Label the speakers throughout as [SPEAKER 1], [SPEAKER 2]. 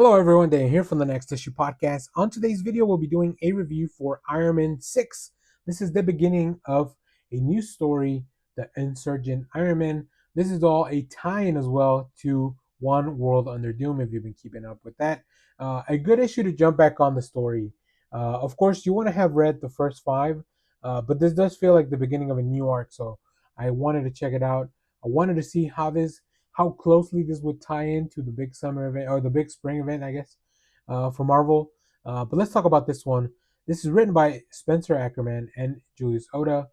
[SPEAKER 1] Hello everyone, Dan here from the Next Issue Podcast. On today's video, we'll be doing a review for Iron Man 6. This is the beginning of a new story, The Insurgent Iron Man. This is all a tie-in as well to One World Under Doom, if you've been keeping up with that. A good issue to jump back on the story. Of course, you want to have read the first five, but this does feel like the beginning of a new arc, so I wanted to check it out. I wanted to see how closely this would tie into the big summer event or the big spring event, I guess, for Marvel. But let's talk about this one. This is written by Spencer Ackerman and Julius Oda,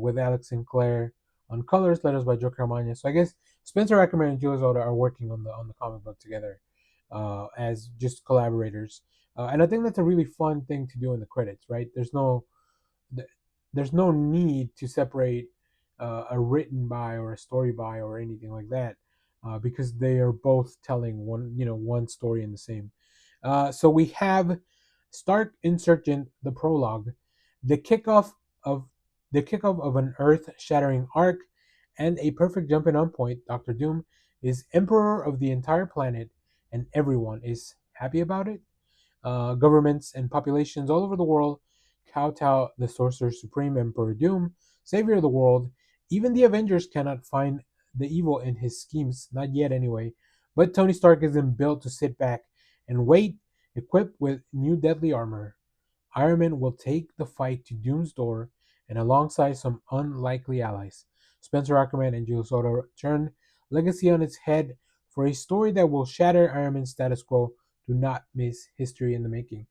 [SPEAKER 1] with Alex Sinclair on colors, letters by Joe Caramagna. So I guess Spencer Ackerman and Julius Oda are working on the comic book together as just collaborators, and I think that's a really fun thing to do in the credits. Right? There's no need to separate a written by or a story by or anything like that, because they are both telling one story in the same. So we have Stark Insurgent, the prologue, the kickoff of an earth-shattering arc, and a perfect jumping on point. Doctor Doom is emperor of the entire planet, and everyone is happy about it. Governments and populations all over the world kowtow the Sorcerer Supreme Emperor Doom, savior of the world. Even the Avengers cannot find the evil in his schemes, not yet anyway. But Tony Stark isn't built to sit back and wait, equipped with new deadly armor. Iron Man will take the fight to Doom's door, and alongside some unlikely allies, Spencer Ackerman and Jules Soto turn legacy on its head for a story that will shatter Iron Man's status quo. Do not miss history in the making.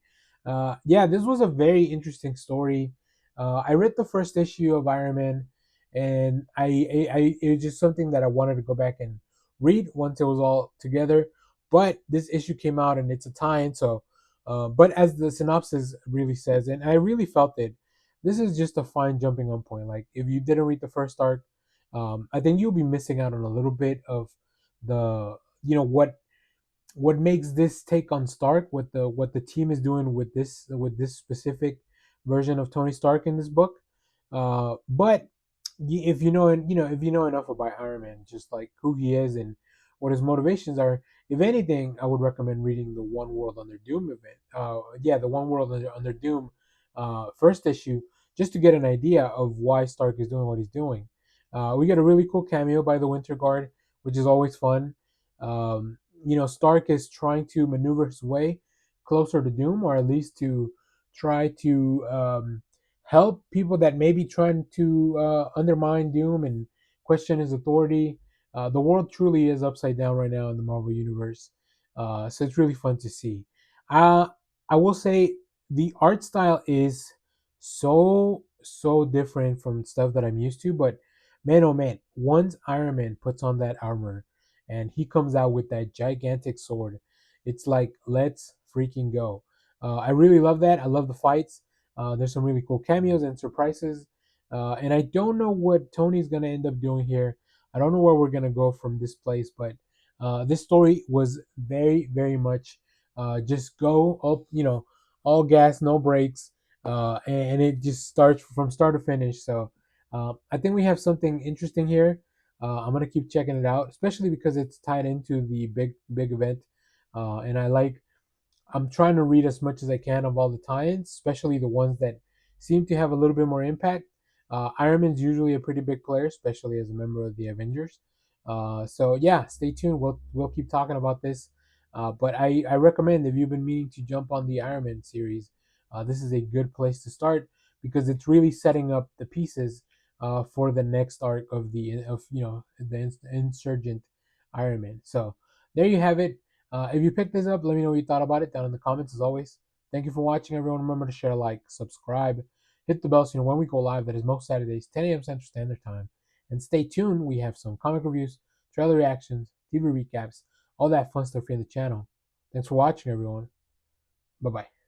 [SPEAKER 1] Yeah, this was a very interesting story. I read the first issue of Iron Man, and it was just something that I wanted to go back and read once it was all together. But this issue came out, and it's a tie-in, so but as the synopsis really says, and I really felt it, this is just a fine jumping on point. Like if you didn't read the first arc, I think you'll be missing out on a little bit of the what makes this take on Stark, what the team is doing with this specific version of Tony Stark in this book. But if if you know enough about Iron Man, just like who he is and what his motivations are, if anything, I would recommend reading the One World Under Doom event. The One World Under Doom first issue, just to get an idea of why Stark is doing what he's doing. We get a really cool cameo by the Winter Guard, which is always fun. Stark is trying to maneuver his way closer to Doom, or at least to try to help people that may be trying to undermine Doom and question his authority. The world truly is upside down right now in the Marvel Universe, so it's really fun to see. Uh, I will say the art style is so different from stuff that I'm used to, but man, oh man, once Iron Man puts on that armor and he comes out with that gigantic sword, it's like, let's freaking go. I really love that. I love the fights. There's some really cool cameos and surprises. And I don't know what Tony's going to end up doing here. I don't know where we're going to go from this place, but this story was very, very much just go up, all gas, no brakes. And it just starts from start to finish. So I think we have something interesting here. I'm gonna keep checking it out, especially because it's tied into the big event, and I'm trying to read as much as I can of all the tie-ins, especially the ones that seem to have a little bit more impact. Iron Man's usually a pretty big player, especially as a member of the Avengers. So yeah, stay tuned. We'll keep talking about this. But I recommend, if you've been meaning to jump on the Iron Man series, this is a good place to start because it's really setting up the pieces for the next arc of the Insurgent Iron Man. So there you have it. If you picked this up, let me know what you thought about it down in the comments as always. Thank you for watching, everyone. Remember to share, like, subscribe, hit the bell so you know when we go live. That is most Saturdays, 10 a.m. Central Standard Time. And stay tuned. We have some comic reviews, trailer reactions, TV recaps, all that fun stuff here on the channel. Thanks for watching, everyone. Bye-bye.